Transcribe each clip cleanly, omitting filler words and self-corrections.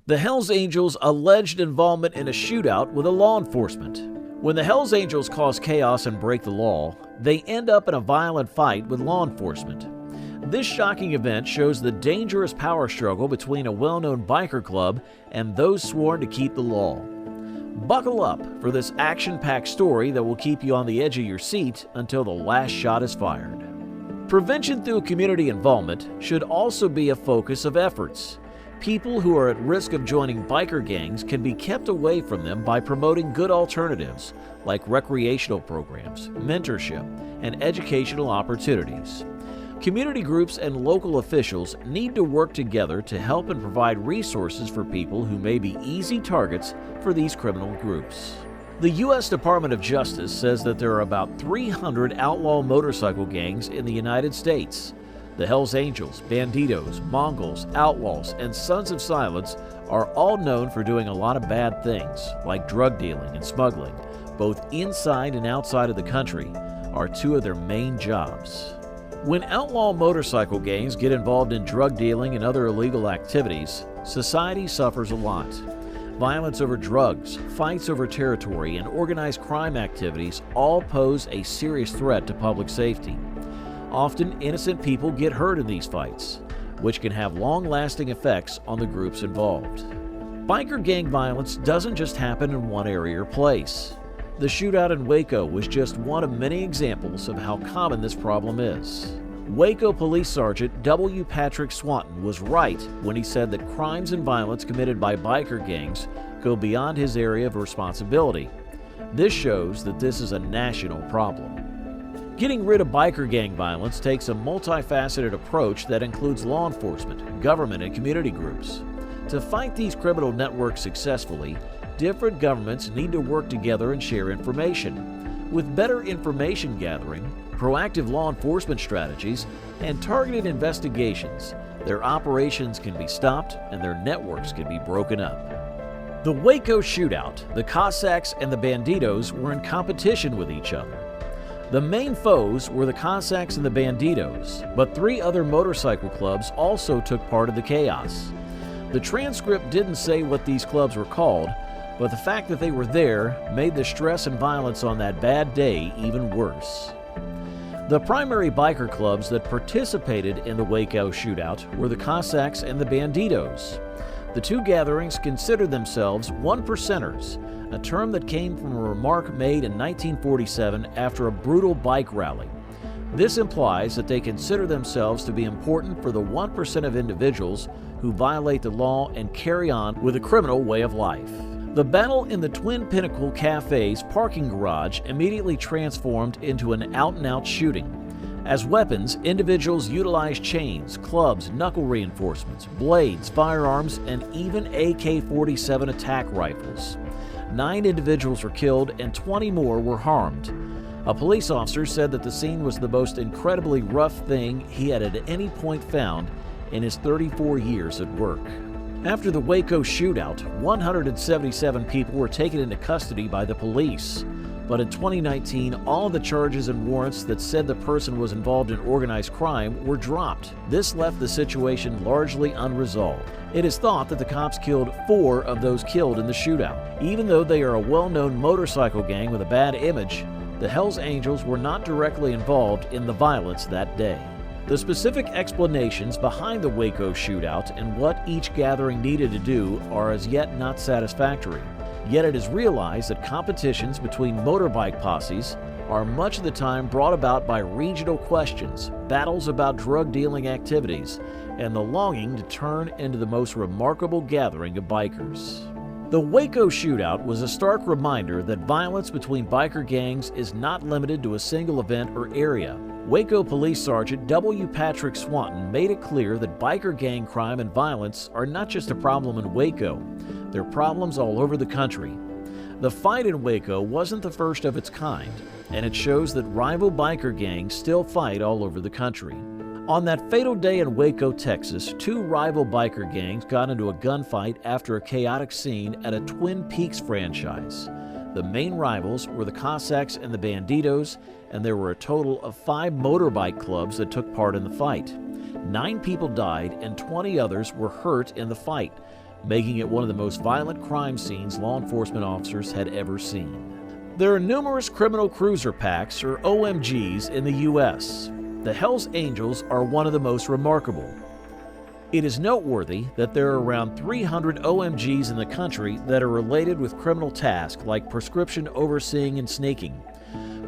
The Hells Angels' alleged involvement in a shootout with a law enforcement. When the Hells Angels cause chaos and break the law, they end up in a violent fight with law enforcement. This shocking event shows the dangerous power struggle between a well-known biker club and those sworn to keep the law. Buckle up for this action-packed story that will keep you on the edge of your seat until the last shot is fired. Prevention through community involvement should also be a focus of efforts. People who are at risk of joining biker gangs can be kept away from them by promoting good alternatives like recreational programs, mentorship, and educational opportunities. Community groups and local officials need to work together to help and provide resources for people who may be easy targets for these criminal groups. The U.S. Department of Justice says that there are about 300 outlaw motorcycle gangs in the United States. The Hells Angels, Banditos, Mongols, Outlaws, and Sons of Silence are all known for doing a lot of bad things, like drug dealing and smuggling, both inside and outside of the country, are two of their main jobs. When outlaw motorcycle gangs get involved in drug dealing and other illegal activities, society suffers a lot. Violence over drugs, fights over territory, and organized crime activities all pose a serious threat to public safety. Often, innocent people get hurt in these fights, which can have long-lasting effects on the groups involved. Biker gang violence doesn't just happen in one area or place. The shootout in Waco was just one of many examples of how common this problem is. Waco Police Sergeant W. Patrick Swanton was right when he said that crimes and violence committed by biker gangs go beyond his area of responsibility. This shows that this is a national problem. Getting rid of biker gang violence takes a multifaceted approach that includes law enforcement, government, and community groups. To fight these criminal networks successfully, different governments need to work together and share information. With better information gathering, proactive law enforcement strategies, and targeted investigations, their operations can be stopped and their networks can be broken up. The Waco shootout, the Cossacks and the Banditos were in competition with each other. The main foes were the Cossacks and the Banditos, but 3 other motorcycle clubs also took part of the chaos. The transcript didn't say what these clubs were called, but the fact that they were there made the stress and violence on that bad day even worse. The primary biker clubs that participated in the Waco shootout were the Cossacks and the Banditos. The two gatherings considered themselves one-percenters, a term that came from a remark made in 1947 after a brutal bike rally. This implies that they consider themselves to be important for the 1% of individuals who violate the law and carry on with a criminal way of life. The battle in the Twin Pinnacle Cafe's parking garage immediately transformed into an out-and-out shooting. As weapons, individuals utilized chains, clubs, knuckle reinforcements, blades, firearms, and even AK-47 attack rifles. 9 individuals were killed and 20 more were harmed. A police officer said that the scene was the most incredibly rough thing he had at any point found in his 34 years at work. After the Waco shootout, 177 people were taken into custody by the police. But in 2019, all of the charges and warrants that said the person was involved in organized crime were dropped. This left the situation largely unresolved. It is thought that the cops killed 4 of those killed in the shootout. Even though they are a well-known motorcycle gang with a bad image, the Hells Angels were not directly involved in the violence that day. The specific explanations behind the Waco shootout and what each gathering needed to do are as yet not satisfactory. Yet it is realized that competitions between motorbike posses are much of the time brought about by regional questions, battles about drug dealing activities, and the longing to turn into the most remarkable gathering of bikers. The Waco shootout was a stark reminder that violence between biker gangs is not limited to a single event or area. Waco Police Sergeant W. Patrick Swanton made it clear that biker gang crime and violence are not just a problem in Waco, they're problems all over the country. The fight in Waco wasn't the first of its kind, and it shows that rival biker gangs still fight all over the country. On that fatal day in Waco, Texas, 2 rival biker gangs got into a gunfight after a chaotic scene at a Twin Peaks franchise. The main rivals were the Cossacks and the Banditos, and there were a total of 5 motorbike clubs that took part in the fight. 9 people died and 20 others were hurt in the fight. making it one of the most violent crime scenes law enforcement officers had ever seen. There are numerous criminal cruiser packs, or OMGs, in the U.S. The Hells Angels are one of the most remarkable. It is noteworthy that there are around 300 OMGs in the country that are related with criminal tasks like prescription overseeing and snaking.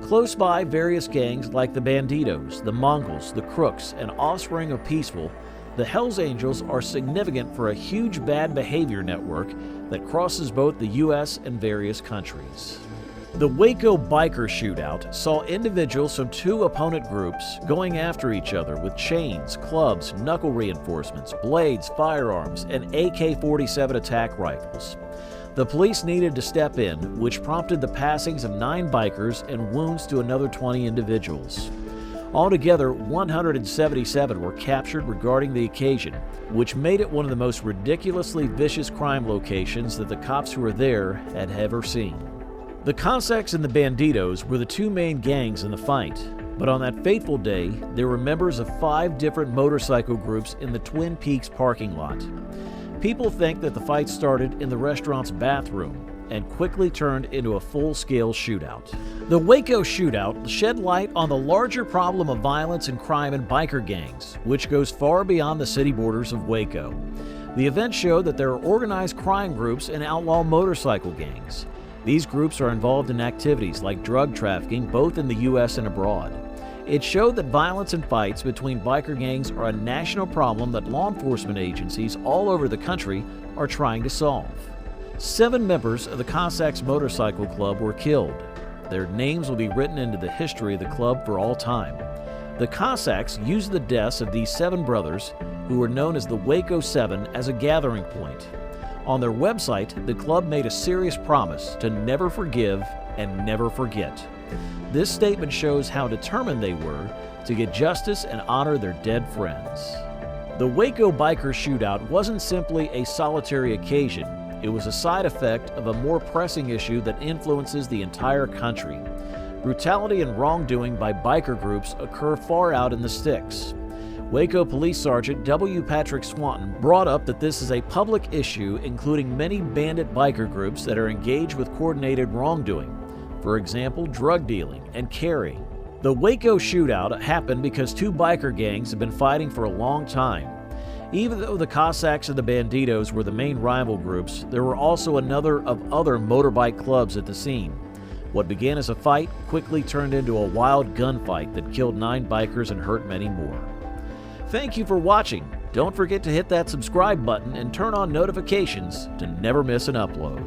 Close by, various gangs like the Banditos, the Mongols, the Crooks, and offspring of Peaceful, the Hells Angels are significant for a huge bad behavior network that crosses both the U.S. and various countries. The Waco biker shootout saw individuals from two opponent groups going after each other with chains, clubs, knuckle reinforcements, blades, firearms, and AK-47 attack rifles. The police needed to step in, which prompted the passings of 9 bikers and wounds to another 20 individuals. Altogether, 177 were captured regarding the occasion, which made it one of the most ridiculously vicious crime locations that the cops who were there had ever seen. The Cossacks and the Banditos were the two main gangs in the fight, but on that fateful day, there were members of 5 different motorcycle groups in the Twin Peaks parking lot. People think that the fight started in the restaurant's bathroom and quickly turned into a full-scale shootout. The Waco shootout shed light on the larger problem of violence and crime in biker gangs, which goes far beyond the city borders of Waco. The event showed that there are organized crime groups and outlaw motorcycle gangs. These groups are involved in activities like drug trafficking both in the U.S. and abroad. It showed that violence and fights between biker gangs are a national problem that law enforcement agencies all over the country are trying to solve. 7 members of the Cossacks Motorcycle Club were killed. Their names will be written into the history of the club for all time. The Cossacks used the deaths of these 7 brothers, who were known as the Waco 7, as a gathering point. On their website, the club made a serious promise to never forgive and never forget. This statement shows how determined they were to get justice and honor their dead friends. The Waco biker shootout wasn't simply a solitary occasion. It was a side effect of a more pressing issue that influences the entire country. Brutality and wrongdoing by biker groups occur far out in the sticks. Waco Police Sergeant W. Patrick Swanton brought up that this is a public issue, including many bandit biker groups that are engaged with coordinated wrongdoing, for example, drug dealing and carrying. The Waco shootout happened because 2 biker gangs have been fighting for a long time. Even though the Cossacks and the Banditos were the main rival groups, there were also a number of other motorbike clubs at the scene. What began as a fight quickly turned into a wild gunfight that killed 9 bikers and hurt many more. Thank you for watching. Don't forget to hit that subscribe button and turn on notifications to never miss an upload.